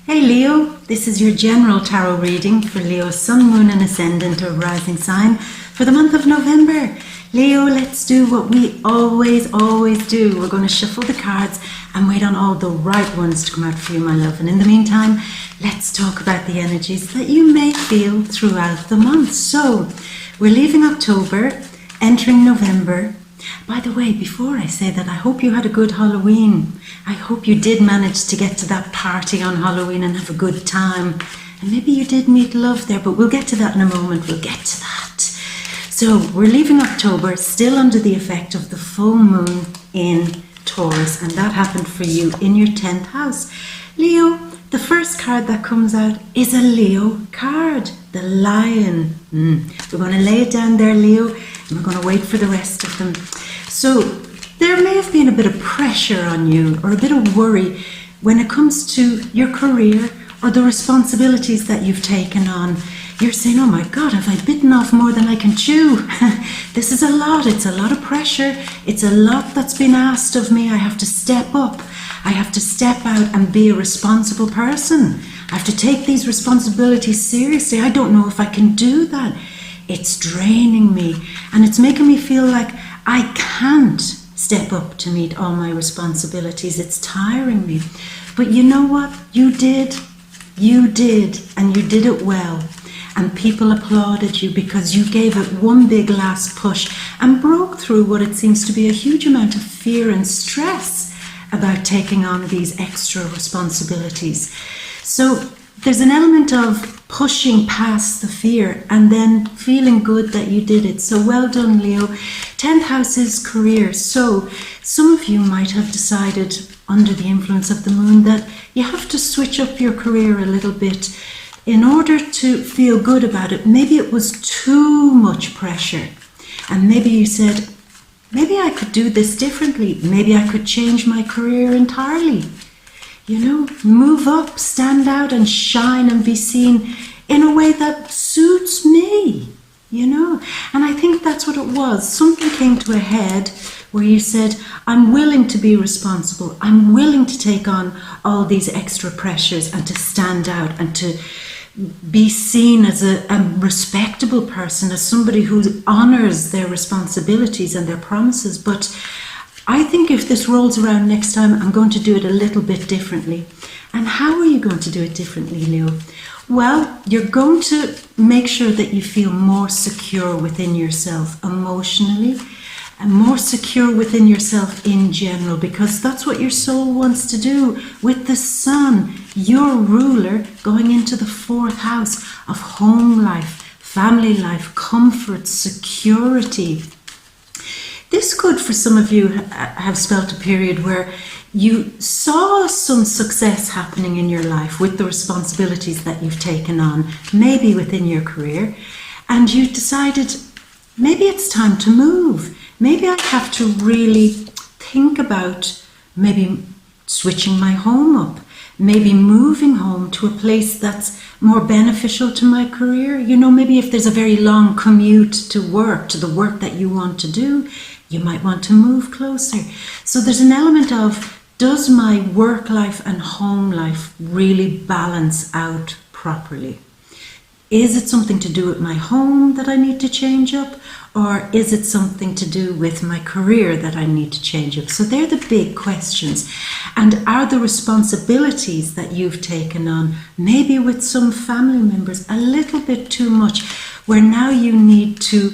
Hey Leo, this is your general tarot reading for Leo's Sun, Moon and Ascendant or Rising sign for the month of November. Leo, let's do what we always do. We're going to shuffle the cards and wait on all the right ones to come out for you, my love. And in the meantime, let's talk about the energies that you may feel throughout the month. So, we're leaving October, entering November. By the way, before I say that, I hope you had a good Halloween. I hope you did manage to get to that party on Halloween and have a good time. And maybe you did meet love there, but we'll get to that in a moment. We'll get to that. So we're leaving October still under the effect of the full moon in Taurus, and that happened for you in your 10th house. Leo, the first card that comes out is a Leo card, the Lion. We're going to lay it down there, Leo, and we're going to wait for the rest of them. So there may have been a bit of pressure on you or a bit of worry when it comes to your career or the responsibilities that you've taken on. You're saying, oh my God, have I bitten off more than I can chew? This is a lot. It's a lot of pressure. It's a lot that's been asked of me. I have to step up. I have to step out and be a responsible person. I have to take these responsibilities seriously. I don't know if I can do that. It's draining me and it's making me feel like I can't step up to meet all my responsibilities. It's tiring me. But you know what? You did, and you did it well. And people applauded you because you gave it one big last push and broke through what it seems to be a huge amount of fear and stress about taking on these extra responsibilities. So there's an element of pushing past the fear and then feeling good that you did it. So well done, Leo. 10th house is career. So some of you might have decided under the influence of the moon that you have to switch up your career a little bit in order to feel good about it. Maybe it was too much pressure. And maybe you said, maybe I could do this differently. Maybe I could change my career entirely. You know, move up, stand out and shine and be seen in a way that suits me, you know. And I think that's what it was. Something came to a head where you said, I'm willing to be responsible. I'm willing to take on all these extra pressures and to stand out and to be seen as a respectable person, as somebody who honors their responsibilities and their promises. But I think if this rolls around next time, I'm going to do it a little bit differently. And how are you going to do it differently, Leo? Well, you're going to make sure that you feel more secure within yourself emotionally and more secure within yourself in general, because that's what your soul wants to do with the sun, your ruler, going into the 4th house of home life, family life, comfort, security. This could, for some of you, have spelt a period where you saw some success happening in your life with the responsibilities that you've taken on, maybe within your career, and you decided, maybe it's time to move. Maybe I have to really think about maybe switching my home up, maybe moving home to a place that's more beneficial to my career. You know, maybe if there's a very long commute to work, to the work that you want to do, you might want to move closer. So there's an element of, does my work life and home life really balance out properly? Is it something to do with my home that I need to change up? Or is it something to do with my career that I need to change up? So they're the big questions. And are the responsibilities that you've taken on, maybe with some family members, a little bit too much, where now you need to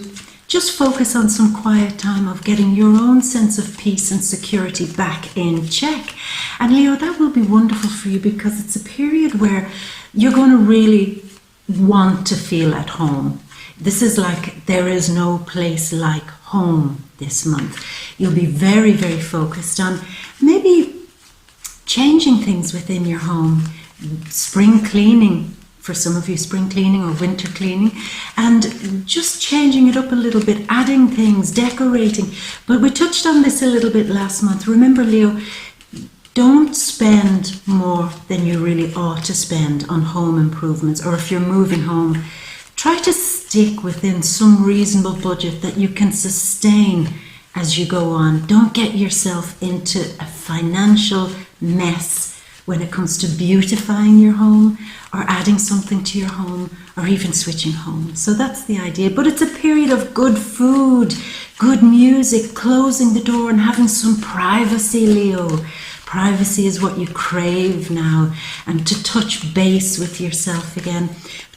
just focus on some quiet time of getting your own sense of peace and security back in check? And Leo, that will be wonderful for you because it's a period where you're going to really want to feel at home. This is like there is no place like home this month. You'll be very, very focused on maybe changing things within your home. Spring cleaning, for some of you, spring cleaning or winter cleaning, and just changing it up a little bit, adding things, decorating. But we touched on this a little bit last month. Remember, Leo, don't spend more than you really ought to spend on home improvements, or if you're moving home, try to stick within some reasonable budget that you can sustain as you go on. Don't get yourself into a financial mess when it comes to beautifying your home or adding something to your home or even switching homes. So that's the idea. But it's a period of good food, good music, closing the door and having some privacy, Leo. Privacy is what you crave now, and to touch base with yourself again.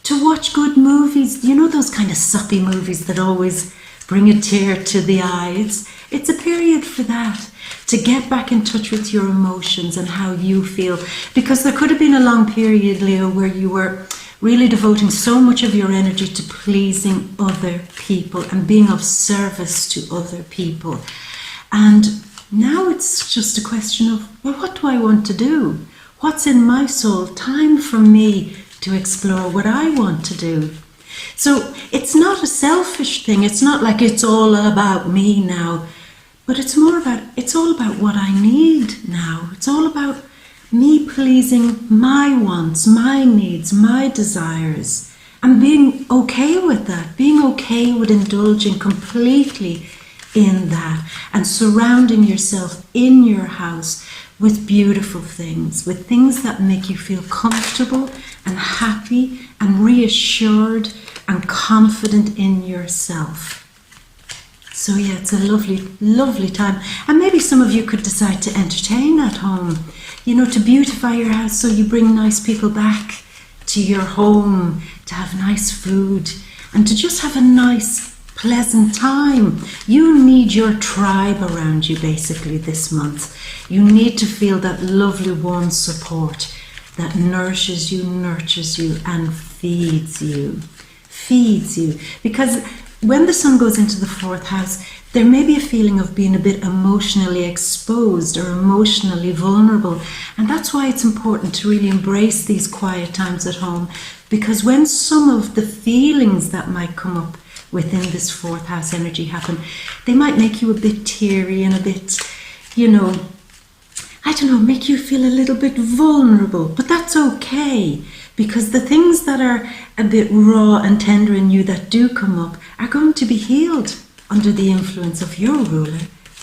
To watch good movies, you know those kind of soppy movies that always bring a tear to the eyes? It's a period for that, to get back in touch with your emotions and how you feel. Because there could have been a long period, Leo, where you were really devoting so much of your energy to pleasing other people and being of service to other people. And now it's just a question of, well, what do I want to do? What's in my soul? Time for me to explore what I want to do. So it's not a selfish thing. It's not like it's all about me now, but it's all about what I need now. It's all about me pleasing my wants, my needs, my desires, and being okay with that, being okay with indulging completely in that, and surrounding yourself in your house with beautiful things, with things that make you feel comfortable and happy and reassured and confident in yourself. So yeah, it's a lovely, lovely time. And maybe some of you could decide to entertain at home, you know, to beautify your house so you bring nice people back to your home, to have nice food and to just have a nice, pleasant time. You need your tribe around you basically this month. You need to feel that lovely warm support that nourishes you, nurtures you and feeds you. Feeds you. Because when the sun goes into the fourth house, there may be a feeling of being a bit emotionally exposed or emotionally vulnerable. And that's why it's important to really embrace these quiet times at home. Because when some of the feelings that might come up within this fourth house energy happen, they might make you a bit teary and a bit, you know, I don't know, make you feel a little bit vulnerable. But that's okay, because the things that are a bit raw and tender in you that do come up are going to be healed under the influence of your ruler,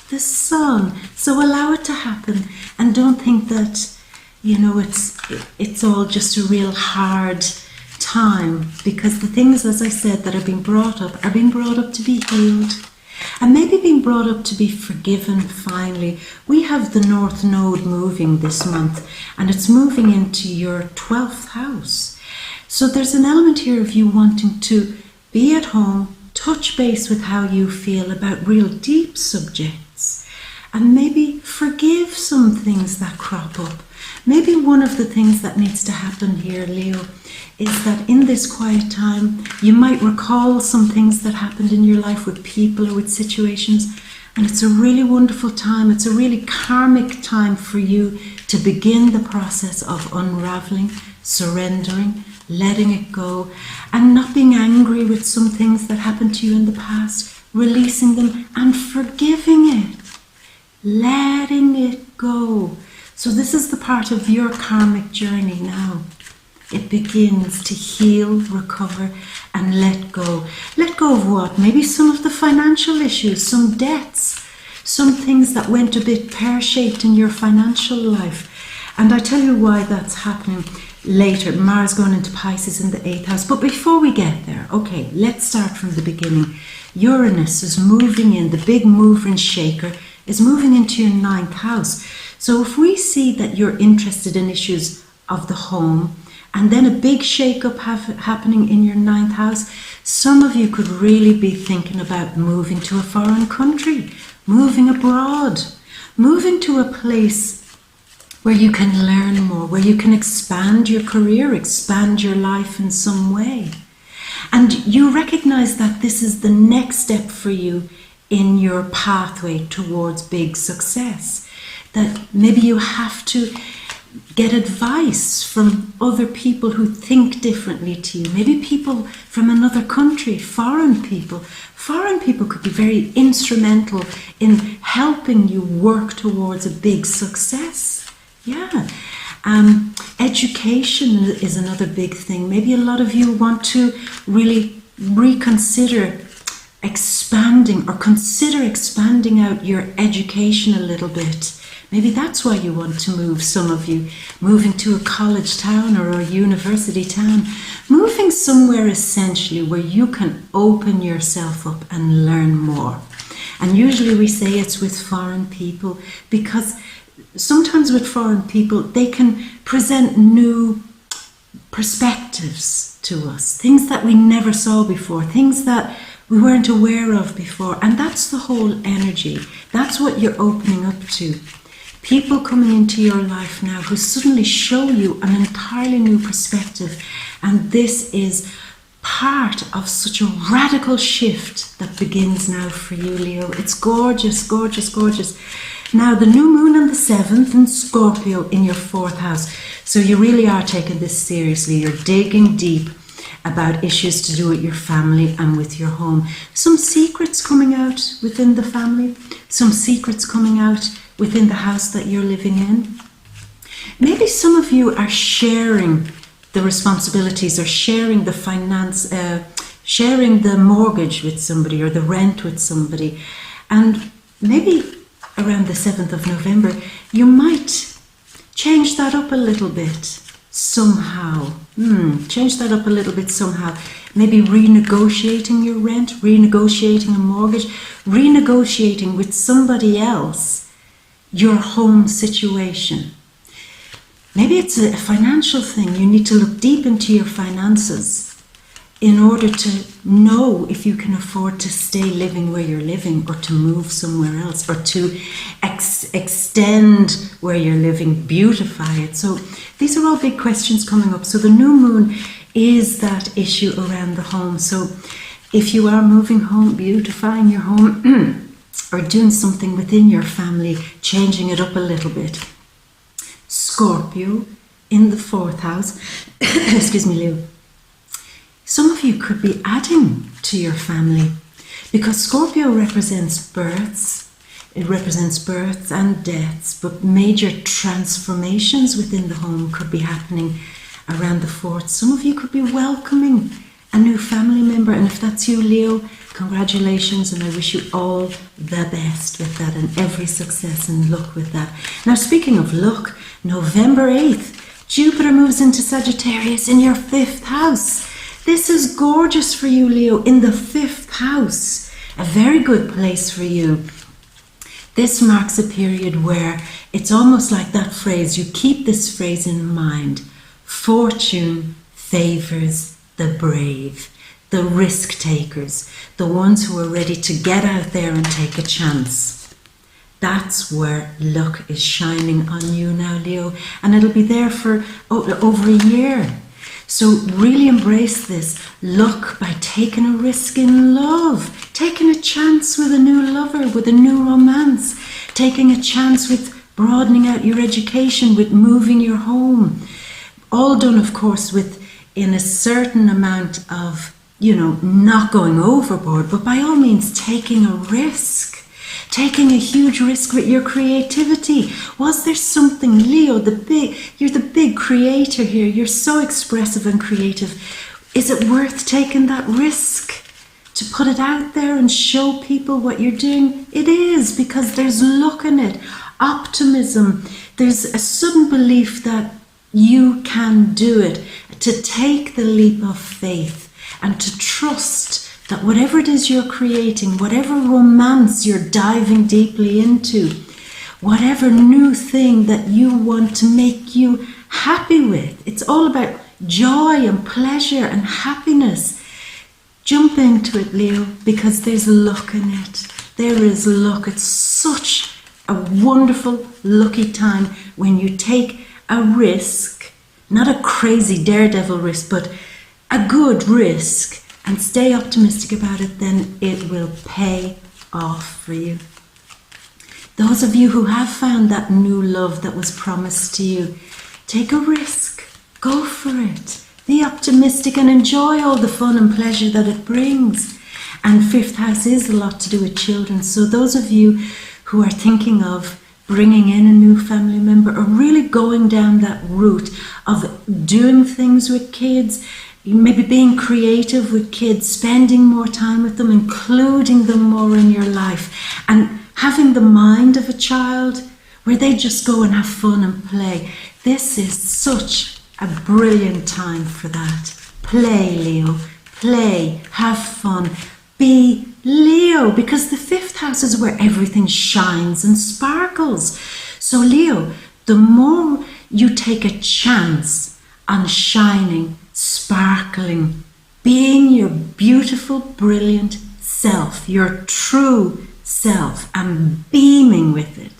the sun. So allow it to happen, and don't think that, you know, it's all just a real hard time, because the things, as I said, that are being brought up to be healed, and maybe being brought up to be forgiven finally. We have the North Node moving this month, and it's moving into your 12th house. So there's an element here of you wanting to be at home, touch base with how you feel about real deep subjects, and maybe forgive some things that crop up. Maybe one of the things that needs to happen here, Leo, is that in this quiet time, you might recall some things that happened in your life with people or with situations, and it's a really wonderful time. It's a really karmic time for you to begin the process of unraveling, surrendering, letting it go, and not being angry with some things that happened to you in the past, releasing them and forgiving it, letting it go. So this is the part of your karmic journey now. It begins to heal, recover, and let go. Let go of what? Maybe some of the financial issues, some debts, some things that went a bit pear-shaped in your financial life. And I tell you why that's happening later. Mars going into Pisces in the 8th house. But before we get there, okay, let's start from the beginning. Uranus is moving in, the big mover and shaker, is moving into your 9th house. So if we see that you're interested in issues of the home, and then a big shake-up happening in your 9th house, some of you could really be thinking about moving to a foreign country, moving abroad, moving to a place where you can learn more, where you can expand your career, expand your life in some way. And you recognize that this is the next step for you in your pathway towards big success. That maybe you have to get advice from other people who think differently to you. Maybe people from another country, foreign people. Foreign people could be very instrumental in helping you work towards a big success. Yeah. Education is another big thing. Maybe a lot of you want to really reconsider expanding or consider expanding out your education a little bit. Maybe that's why you want to move, some of you, moving to a college town or a university town, moving somewhere essentially where you can open yourself up and learn more. And usually we say it's with foreign people because sometimes with foreign people, they can present new perspectives to us, things that we never saw before, things that we weren't aware of before. And that's the whole energy. That's what you're opening up to. People coming into your life now who suddenly show you an entirely new perspective. And this is part of such a radical shift that begins now for you, Leo. It's gorgeous, gorgeous, gorgeous. Now, the new moon on the 7th in Scorpio in your 4th house. So you really are taking this seriously. You're digging deep about issues to do with your family and with your home. Some secrets coming out within the family. Some secrets coming out within the house that you're living in. Maybe some of you are sharing the responsibilities or sharing the finance, sharing the mortgage with somebody or the rent with somebody. And maybe around the 7th of November, you might change that up a little bit somehow. Change that up a little bit somehow. Maybe renegotiating your rent, renegotiating a mortgage, renegotiating with somebody else your home situation. Maybe it's a financial thing. You need to look deep into your finances in order to know if you can afford to stay living where you're living or to move somewhere else or to extend where you're living, beautify it. So these are all big questions coming up. So the new moon is that issue around the home. So if you are moving home, beautifying your home or doing something within your family, changing it up a little bit. Scorpio in the 4th house, excuse me, Leo. Some of you could be adding to your family because Scorpio represents births. It represents births and deaths, but major transformations within the home could be happening around the 4th. Some of you could be welcoming a new family member, and if that's you, Leo, congratulations, and I wish you all the best with that and every success and luck with that. Now, speaking of luck, November 8th, Jupiter moves into Sagittarius in your 5th house. This is gorgeous for you, Leo, in the 5th house. A very good place for you. This marks a period where it's almost like that phrase, you keep this phrase in mind. Fortune favors the brave, the risk takers, the ones who are ready to get out there and take a chance. That's where luck is shining on you now, Leo, and it'll be there for over a year. So really embrace this luck by taking a risk in love, taking a chance with a new lover, with a new romance, taking a chance with broadening out your education, with moving your home. All done, of course, in a certain amount of, not going overboard, but by all means taking a risk. Taking a huge risk with your creativity. Was there something, Leo, you're the big creator here. You're so expressive and creative. Is it worth taking that risk to put it out there and show people what you're doing? It is, because there's luck in it, optimism. There's a sudden belief that you can do it, to take the leap of faith and to trust that whatever it is you're creating, whatever romance you're diving deeply into, whatever new thing that you want to make you happy with, it's all about joy and pleasure and happiness. Jump into it, Leo, because there's luck in it. There is luck. It's such a wonderful, lucky time when you take a risk, not a crazy daredevil risk, but a good risk, and stay optimistic about it, then it will pay off for you. Those of you who have found that new love that was promised to you, take a risk, go for it, be optimistic and enjoy all the fun and pleasure that it brings. And 5th house is a lot to do with children, so those of you who are thinking of bringing in a new family member or really going down that route of doing things with kids, maybe being creative with kids, spending more time with them, including them more in your life, and having the mind of a child where they just go and have fun and play. This is such a brilliant time for that. Play, Leo. Play, have fun, be Leo, because the 5th house is where everything shines and sparkles. So Leo, the more you take a chance on shining, sparkling, being your beautiful, brilliant self, your true self, and beaming with it,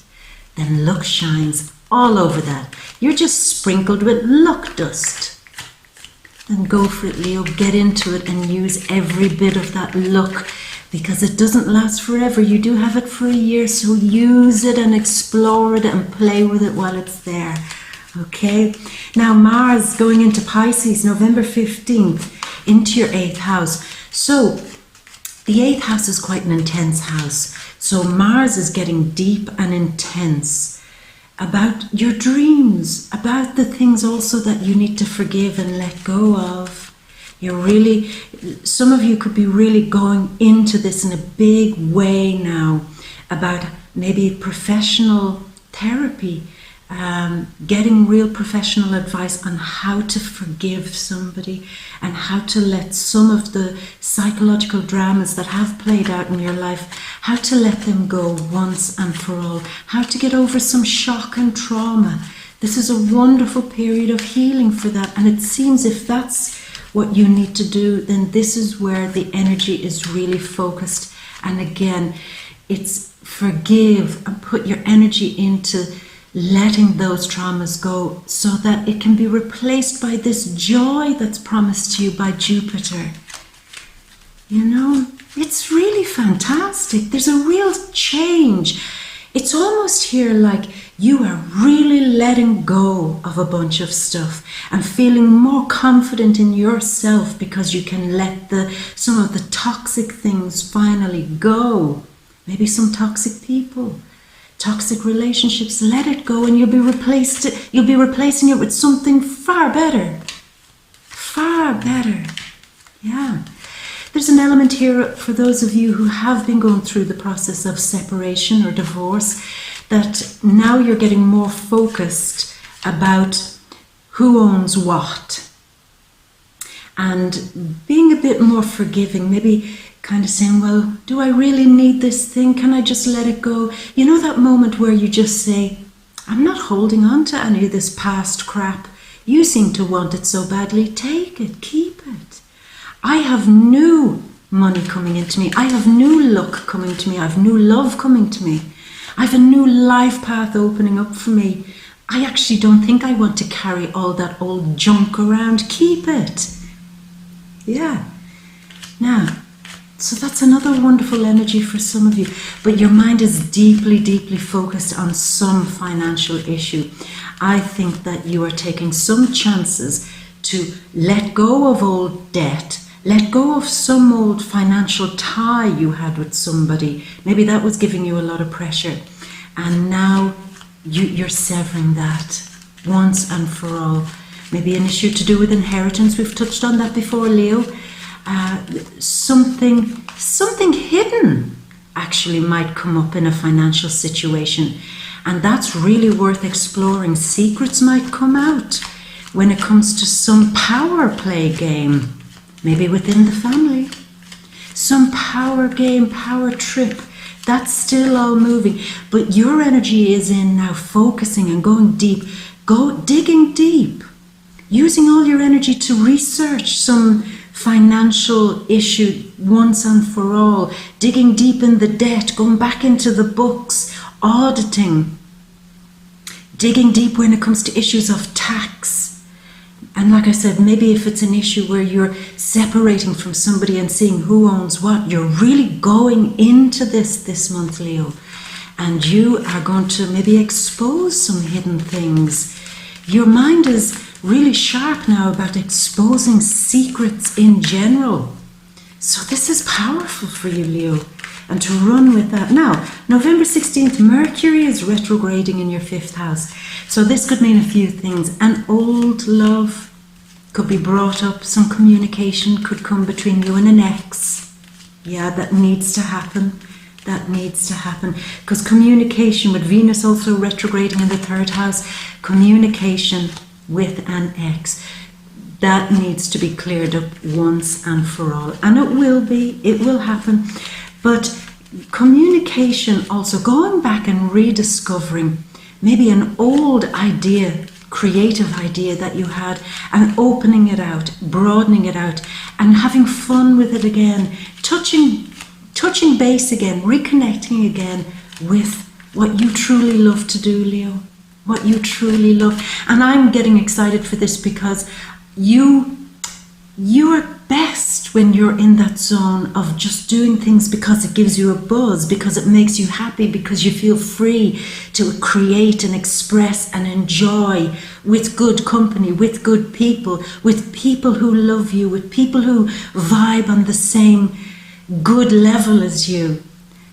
then luck shines all over that. You're just sprinkled with luck dust. And go for it, Leo. Get into it and use every bit of that luck, because it doesn't last forever. You do have it for a year, so use it and explore it and play with it while it's there. Okay? Now Mars going into Pisces, November 15th, into your 8th house. So the 8th house is quite an intense house. So Mars is getting deep and intense about your dreams, about the things also that you need to forgive and let go of. Some of you could be really going into this in a big way now, about maybe professional therapy, getting real professional advice on how to forgive somebody and how to let some of the psychological dramas that have played out in your life, how to let them go once and for all, how to get over some shock and trauma. This is a wonderful period of healing for that, and it seems if that's what you need to do, then this is where the energy is really focused. And again, it's forgive and put your energy into letting those traumas go so that it can be replaced by this joy that's promised to you by Jupiter. You know, it's really fantastic. There's a real change. It's almost here like you are really letting go of a bunch of stuff and feeling more confident in yourself because you can let some of the toxic things finally go. Maybe some toxic people, toxic relationships. Let it go, and you'll be replacing it with something far better. Far better. Yeah. There's an element here for those of you who have been going through the process of separation or divorce, that now you're getting more focused about who owns what, and being a bit more forgiving, maybe kind of saying, well, do I really need this thing? Can I just let it go? You know that moment where you just say, I'm not holding on to any of this past crap. You seem to want it so badly. Take it, keep it. I have new money coming into me. I have new luck coming to me. I have new love coming to me. I have a new life path opening up for me. I actually don't think I want to carry all that old junk around. Keep it. Yeah. Now, so that's another wonderful energy for some of you. But your mind is deeply, deeply focused on some financial issue. I think that you are taking some chances to let go of old debt, let go of some old financial tie you had with somebody. Maybe that was giving you a lot of pressure. And now you're severing that once and for all. Maybe an issue to do with inheritance. We've touched on that before, Leo. Something hidden actually might come up in a financial situation, and that's really worth exploring. Secrets might come out when it comes to some power play game, maybe within the family, some power game, power trip. That's still all moving, but your energy is in now focusing and going deep, digging deep, using all your energy to research some financial issue once and for all, digging deep in the debt, going back into the books, auditing, digging deep when it comes to issues of tax. And like I said, maybe if it's an issue where you're separating from somebody and seeing who owns what, you're really going into this month, Leo, and you are going to maybe expose some hidden things. Your mind is really sharp now about exposing secrets in general. So this is powerful for you, Leo, and to run with that. Now, November 16th, Mercury is retrograding in your 5th house. So this could mean a few things. An old love could be brought up. Some communication could come between you and an ex. Yeah, that needs to happen. that needs to happen, because communication with Venus also retrograding in the 3rd house, communication with an ex, that needs to be cleared up once and for all. And it will happen. But communication also, going back and rediscovering maybe an old idea, creative idea that you had, and opening it out, broadening it out, and having fun with it again, touching base again, reconnecting again with what you truly love to do, Leo, what you truly love. And I'm getting excited for this because you are best when you're in that zone of just doing things because it gives you a buzz, because it makes you happy, because you feel free to create and express and enjoy with good company, with good people, with people who love you, with people who vibe on the same good level as you.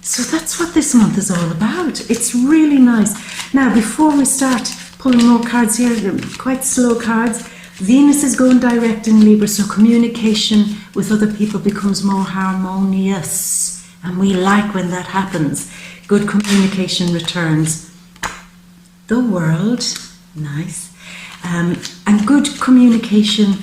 So that's what this month is all about. It's really nice. Now, before we start pulling more cards here, they're quite slow cards. Venus is going direct in Libra, so communication with other people becomes more harmonious. And we like when that happens. Good communication returns. The World, nice. And good communication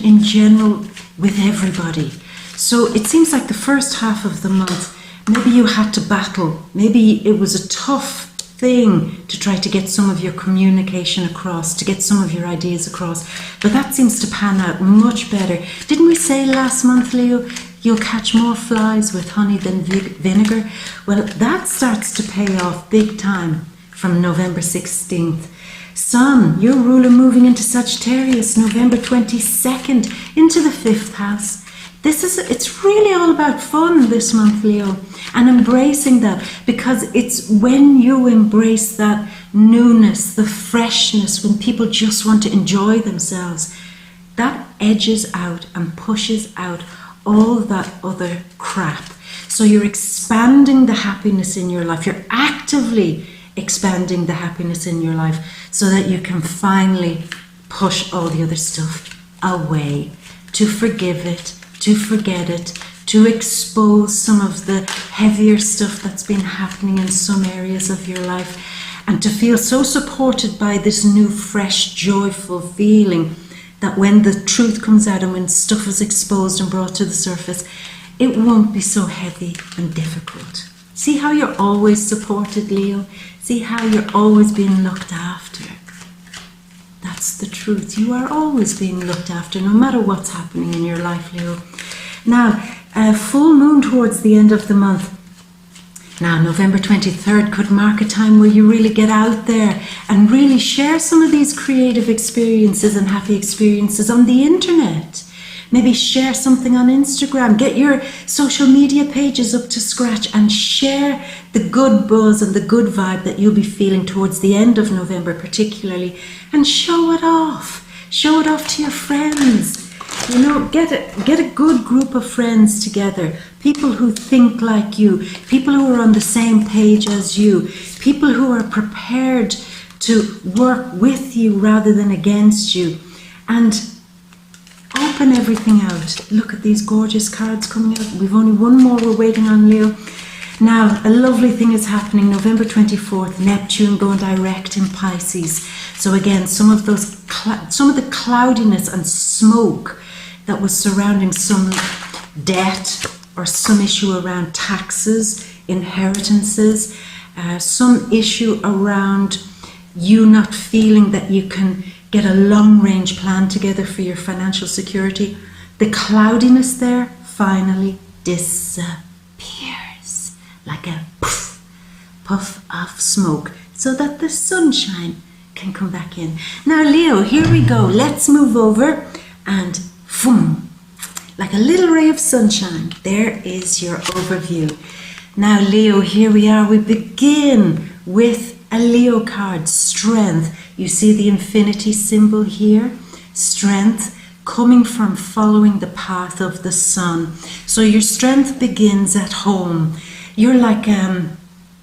in general with everybody. So it seems like the first half of the month, maybe you had to battle. Maybe it was a tough thing to try to get some of your communication across, to get some of your ideas across. But that seems to pan out much better. Didn't we say last month, Leo, you'll catch more flies with honey than vinegar? Well, that starts to pay off big time from November 16th. Sun, your ruler, moving into Sagittarius, November 22nd, into the 5th house. It's really all about fun this month, Leo, and embracing that, because it's when you embrace that newness, the freshness, when people just want to enjoy themselves, that edges out and pushes out all that other crap. So you're expanding the happiness in your life. You're actively expanding the happiness in your life so that you can finally push all the other stuff away, to forgive it, to forget it, to expose some of the heavier stuff that's been happening in some areas of your life, and to feel so supported by this new, fresh, joyful feeling that when the truth comes out and when stuff is exposed and brought to the surface, it won't be so heavy and difficult. See how you're always supported, Leo? See how you're always being looked after? That's the truth. You are always being looked after, no matter what's happening in your life, Leo. Now, full moon towards the end of the month. Now, November 23rd could mark a time where you really get out there and really share some of these creative experiences and happy experiences on the internet. Maybe share something on Instagram. Get your social media pages up to scratch and share the good buzz and the good vibe that you'll be feeling towards the end of November particularly, and show it off. Show it off to your friends. You know, get a good group of friends together. People who think like you. People who are on the same page as you. People who are prepared to work with you rather than against you. And open everything out. Look at these gorgeous cards coming out. We've only one more we're waiting on, Leo. Now, a lovely thing is happening. November 24th, Neptune going direct in Pisces. So again, some of the cloudiness and smoke that was surrounding some debt or some issue around taxes, inheritances, some issue around you not feeling that you can get a long-range plan together for your financial security. The cloudiness there finally disappears like a puff of smoke, so that the sunshine can come back in. Now, Leo, here we go. Let's move over and boom, like a little ray of sunshine. There is your overview. Now, Leo, here we are. We begin with a Leo card, strength. You see the infinity symbol here? Strength coming from following the path of the sun. So your strength begins at home. You're like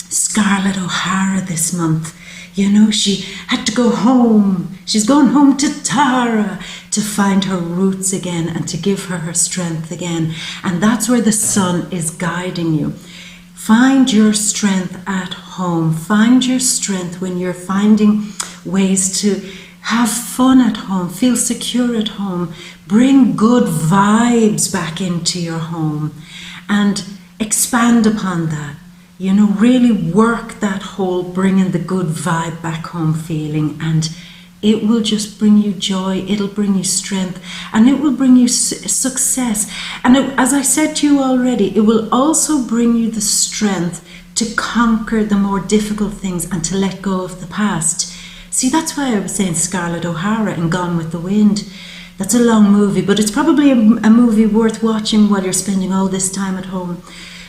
Scarlett O'Hara this month. You know, she had to go home. She's gone home to Tara to find her roots again and to give her strength again. And that's where the sun is guiding you. Find your strength at home. Find your strength when you're finding ways to have fun at home, feel secure at home. Bring good vibes back into your home and expand upon that. You know, really work that whole bringing the good vibe back home feeling, and it will just bring you joy, it'll bring you strength, and it will bring you success. And as I said to you already, it will also bring you the strength to conquer the more difficult things and to let go of the past. See, that's why I was saying Scarlett O'Hara in Gone with the Wind. That's a long movie, but it's probably a movie worth watching while you're spending all this time at home.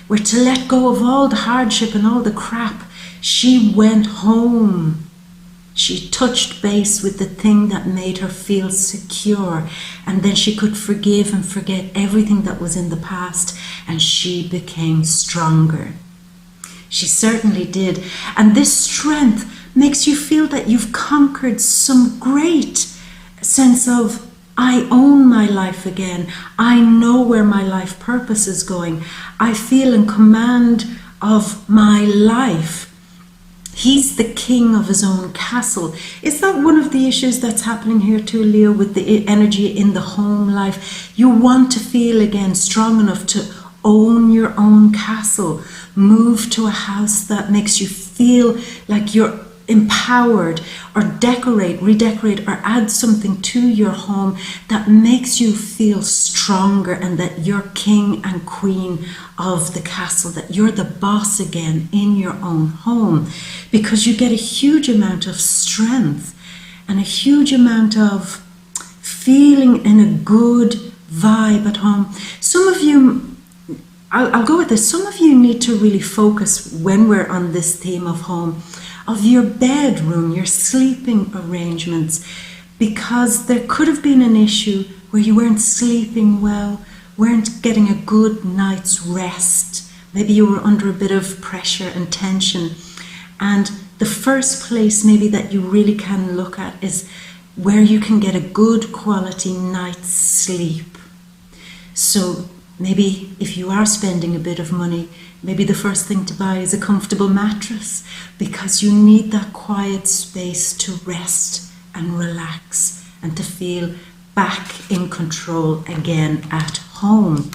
Where to let go of all the hardship and all the crap, she went home. She touched base with the thing that made her feel secure, and then she could forgive and forget everything that was in the past, and she became stronger. She certainly did. And this strength makes you feel that you've conquered some great sense of, I own my life again. I know where my life purpose is going. I feel in command of my life. He's the king of his own castle. Is that one of the issues that's happening here too, Leo, with the energy in the home life? You want to feel again strong enough to own your own castle. Move to a house that makes you feel like you're empowered, or redecorate, or add something to your home that makes you feel stronger and that you're king and queen of the castle, that you're the boss again in your own home, because you get a huge amount of strength and a huge amount of feeling in a good vibe at home. Some of you, I'll go with this, some of you need to really focus when we're on this theme of home, of your bedroom, your sleeping arrangements, because there could have been an issue where you weren't sleeping well, weren't getting a good night's rest. Maybe you were under a bit of pressure and tension. And the first place maybe that you really can look at is where you can get a good quality night's sleep. So maybe if you are spending a bit of money, maybe the first thing to buy is a comfortable mattress, because you need that quiet space to rest and relax and to feel back in control again at home.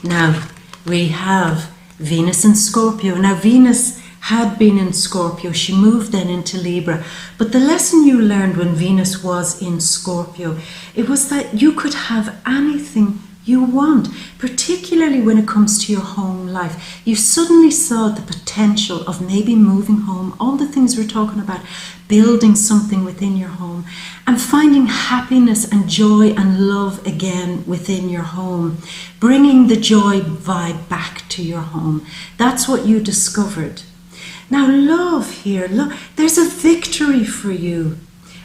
Now, we have Venus in Scorpio. Now, Venus had been in Scorpio. She moved then into Libra. But the lesson you learned when Venus was in Scorpio, it was that you could have anything you want, particularly when it comes to your home life. You suddenly saw the potential of maybe moving home, all the things we're talking about, building something within your home and finding happiness and joy and love again within your home, bringing the joy vibe back to your home. That's what you discovered. Now, love here, there's a victory for you,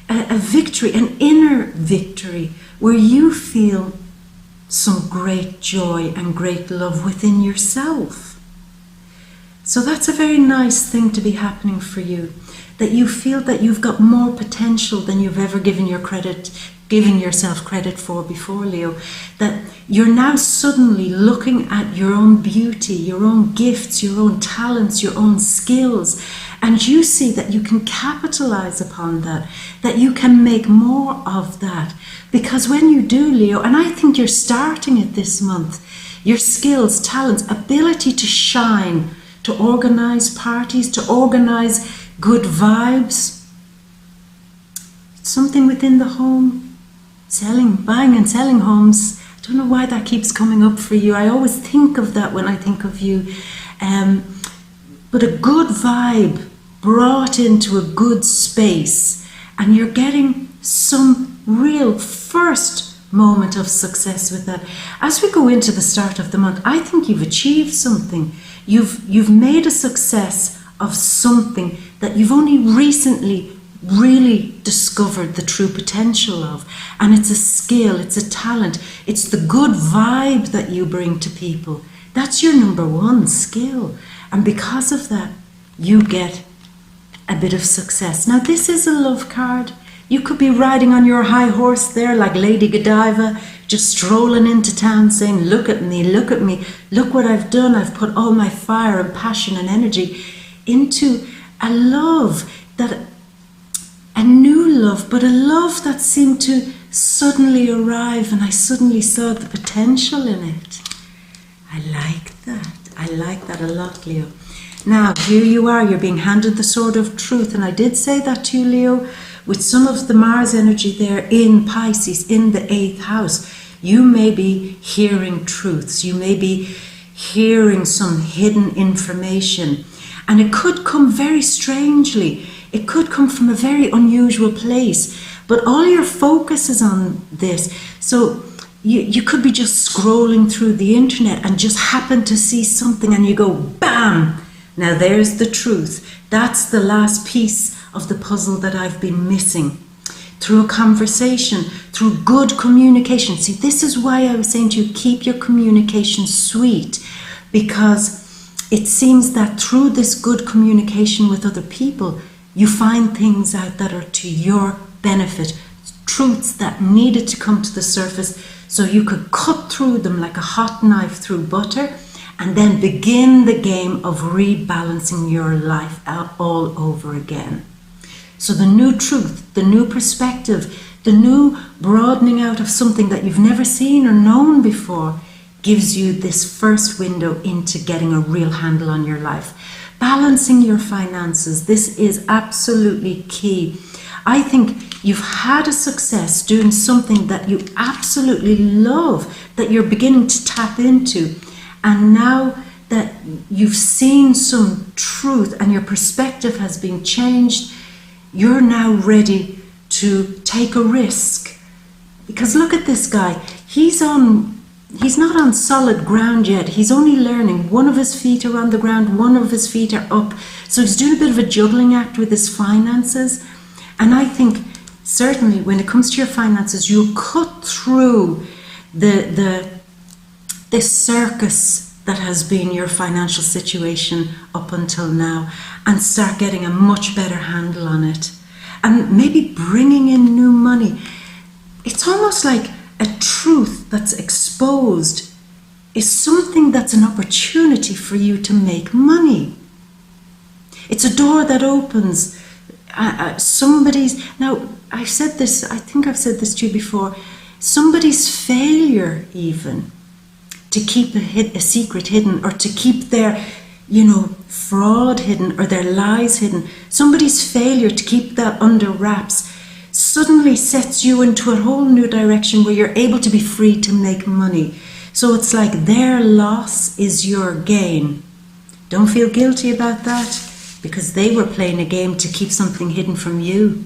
a victory, an inner victory where you feel some great joy and great love within yourself. So that's a very nice thing to be happening for you, that you feel that you've got more potential than you've ever given yourself credit for before, Leo. That you're now suddenly looking at your own beauty, your own gifts, your own talents, your own skills, and you see that you can capitalize upon that, that you can make more of that. Because when you do, Leo, and I think you're starting it this month, your skills, talents, ability to shine, to organize parties, to organize good vibes, something within the home, buying and selling homes. I don't know why that keeps coming up for you. I always think of that when I think of you. But a good vibe brought into a good space, and you're getting some real first moment of success with that. As we go into the start of the month, I think you've achieved something. You've made a success of something that you've only recently really discovered the true potential of. And it's a skill, it's a talent, it's the good vibe that you bring to people. That's your number one skill. And because of that, you get a bit of success. Now this is a love card. You could be riding on your high horse there like Lady Godiva, just strolling into town saying, look at me, look what I've done. I've put all my fire and passion and energy into a love, a new love, but a love that seemed to suddenly arrive, and I suddenly saw the potential in it. I like that a lot, Leo. Now, here you are, you're being handed the sword of truth, and I did say that to you, Leo, with some of the Mars energy there in Pisces, in the 8th house. You may be hearing truths, you may be hearing some hidden information, and it could come very strangely. It could come from a very unusual place, but all your focus is on this. So you could be just scrolling through the internet and just happen to see something and you go, bam! Now there's the truth. That's the last piece of the puzzle that I've been missing. Through a conversation, through good communication. See, this is why I was saying to you, keep your communication sweet, because it seems that through this good communication with other people, you find things out that are to your benefit, truths that needed to come to the surface so you could cut through them like a hot knife through butter, and then begin the game of rebalancing your life out all over again. So the new truth, the new perspective, the new broadening out of something that you've never seen or known before gives you this first window into getting a real handle on your life. Balancing your finances, this is absolutely key. I think you've had a success doing something that you absolutely love, that you're beginning to tap into. And now that you've seen some truth and your perspective has been changed, you're now ready to take a risk. Because look at this guy. He's not on solid ground yet. He's only learning. One of his feet are on the ground, one of his feet are up. So he's doing a bit of a juggling act with his finances. And I think certainly when it comes to your finances, you'll cut through the circus that has been your financial situation up until now and start getting a much better handle on it. And maybe bringing in new money. It's almost like a truth that's exposed is something that's an opportunity for you to make money. It's a door that opens. Now I've said this, I think I've said this to you before, somebody's failure even to keep a secret hidden, or to keep their fraud hidden or their lies hidden, somebody's failure to keep that under wraps suddenly sets you into a whole new direction where you're able to be free to make money. So it's like their loss is your gain. Don't feel guilty about that, because they were playing a game to keep something hidden from you.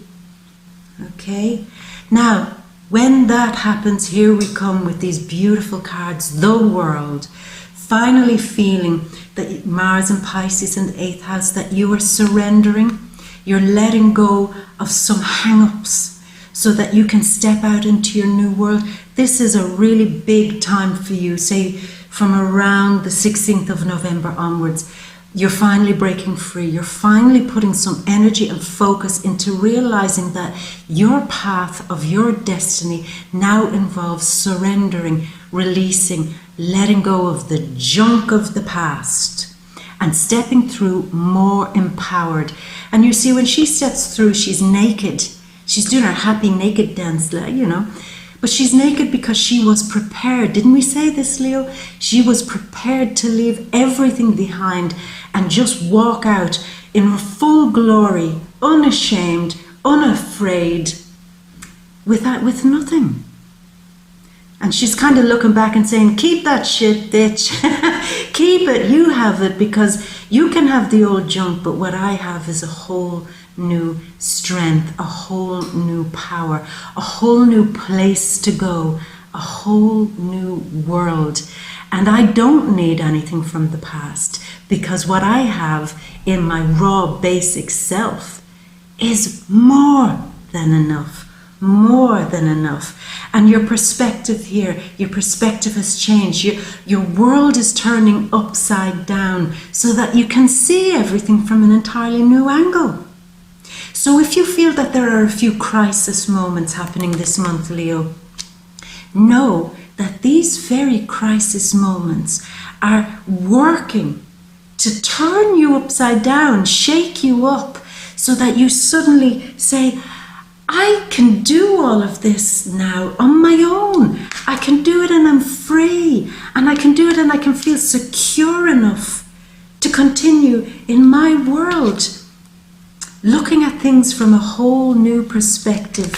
Okay? Now, when that happens, here we come with these beautiful cards, the World. Finally feeling that Mars and Pisces in the 8th house, that you are surrendering, you're letting go of some hang-ups so that you can step out into your new world. This is a really big time for you, say from around the 16th of November onwards. You're finally breaking free. You're finally putting some energy and focus into realizing that your path of your destiny now involves surrendering, releasing, letting go of the junk of the past and stepping through more empowered. And you see, when she steps through, she's naked. She's doing her happy naked dance, but she's naked because she was prepared. Didn't we say this, Leo? She was prepared to leave everything behind and just walk out in her full glory, unashamed, unafraid, with nothing. And she's kind of looking back and saying, keep that shit, bitch. Keep it, you have it, because you can have the old junk, but what I have is a whole new strength, a whole new power, a whole new place to go, a whole new world. And I don't need anything from the past, because what I have in my raw basic self is more than enough. More than enough. And your perspective here, your perspective has changed. Your world is turning upside down so that you can see everything from an entirely new angle. So if you feel that there are a few crisis moments happening this month, Leo, know that these very crisis moments are working to turn you upside down, shake you up, so that you suddenly say, I can do all of this now on my own. I can do it and I'm free. And I can do it and I can feel secure enough to continue in my world, looking at things from a whole new perspective.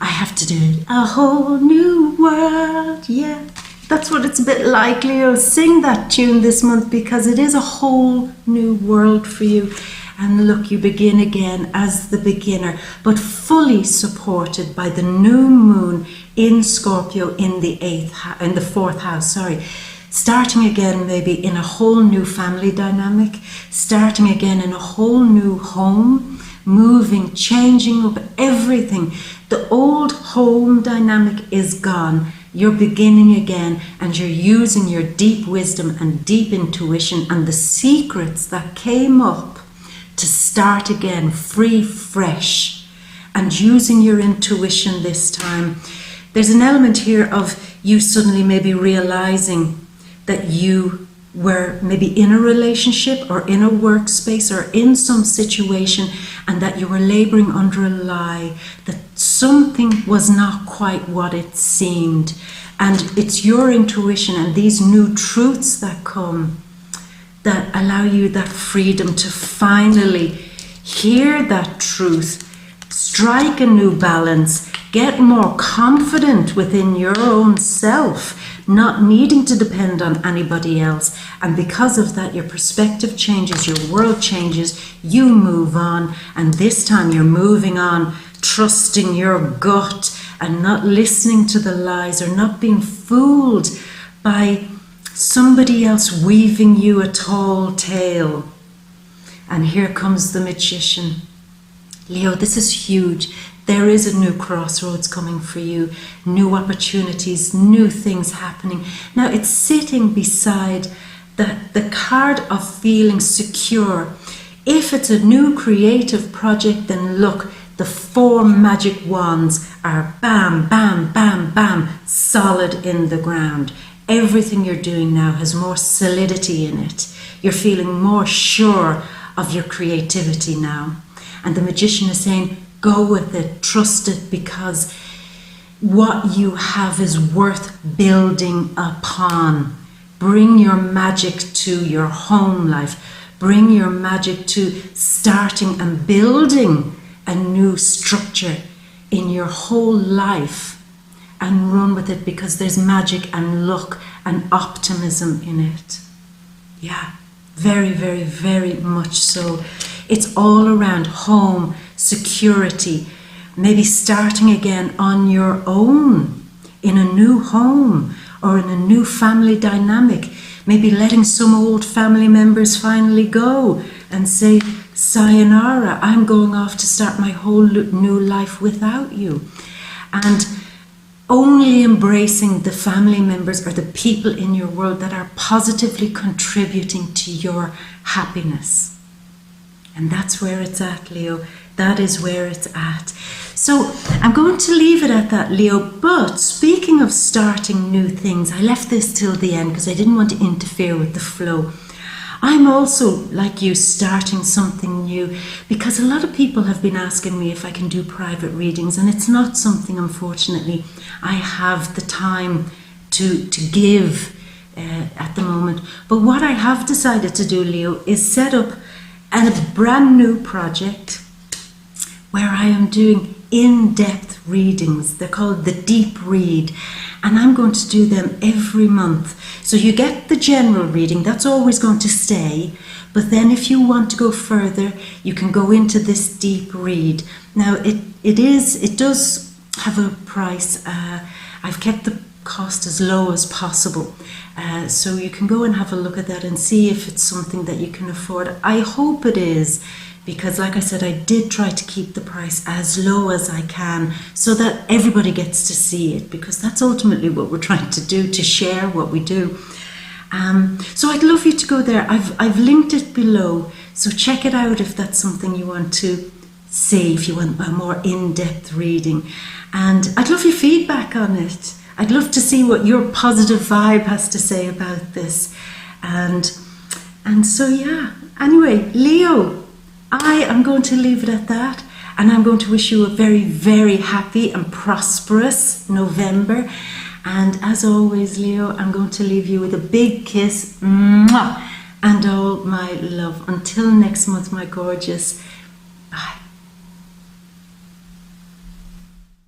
I have to do it. A whole new world, yeah. That's what it's a bit like, Leo. Sing that tune this month because it is a whole new world for you. And look, you begin again as the beginner, but fully supported by the new moon in Scorpio in the fourth house, starting again maybe in a whole new family dynamic, starting again in a whole new home, moving, changing up everything. The old home dynamic is gone. You're beginning again, and you're using your deep wisdom and deep intuition and the secrets that came up to start again, free, fresh, and using your intuition this time. There's an element here of you suddenly maybe realizing that you were maybe in a relationship or in a workspace or in some situation, and that you were laboring under a lie, that something was not quite what it seemed. And it's your intuition and these new truths that come that allow you that freedom to finally hear that truth, strike a new balance, get more confident within your own self, not needing to depend on anybody else. And because of that, your perspective changes, your world changes, you move on. And this time you're moving on, trusting your gut and not listening to the lies or not being fooled by somebody else weaving you a tall tale. And here comes the magician. Leo, this is huge. There is a new crossroads coming for you, new opportunities, new things happening. Now it's sitting beside the card of feeling secure. If it's a new creative project, then look, the 4 magic wands are bam, bam, bam, bam, solid in the ground. Everything you're doing now has more solidity in it. You're feeling more sure of your creativity now. And the magician is saying, go with it, trust it, because what you have is worth building upon. Bring your magic to your home life. Bring your magic to starting and building a new structure in your whole life. And run with it, because there's magic and luck and optimism in it. Yeah, very, very, very much so. It's all around home, security, maybe starting again on your own, in a new home or in a new family dynamic, maybe letting some old family members finally go and say, sayonara, I'm going off to start my whole new life without you. And only embracing the family members or the people in your world that are positively contributing to your happiness. And that's where it's at, Leo. That is where it's at. So I'm going to leave it at that, Leo. But speaking of starting new things, I left this till the end because I didn't want to interfere with the flow. I'm also, like you, starting something new, because a lot of people have been asking me if I can do private readings, and it's not something, unfortunately, I have the time to give at the moment. But what I have decided to do, Leo, is set up a brand new project where I am doing in-depth readings. They're called the Deep Read, and I'm going to do them every month. So you get the general reading, that's always going to stay, but then if you want to go further, you can go into this deep read. Now it does have a price. I've kept the cost as low as possible, so you can go and have a look at that and see if it's something that you can afford. I hope it is, because like I said, I did try to keep the price as low as I can so that everybody gets to see it, because that's ultimately what we're trying to do, to share what we do. So I'd love you to go there. I've linked it below, so check it out if that's something you want to say if you want a more in-depth reading. And I'd love your feedback on it. I'd love to see what your positive vibe has to say about this. And so, yeah. Anyway, Leo, I am going to leave it at that. And I'm going to wish you a very, very happy and prosperous November. And as always, Leo, I'm going to leave you with a big kiss. Mwah, and all my love. Until next month, my gorgeous. Bye.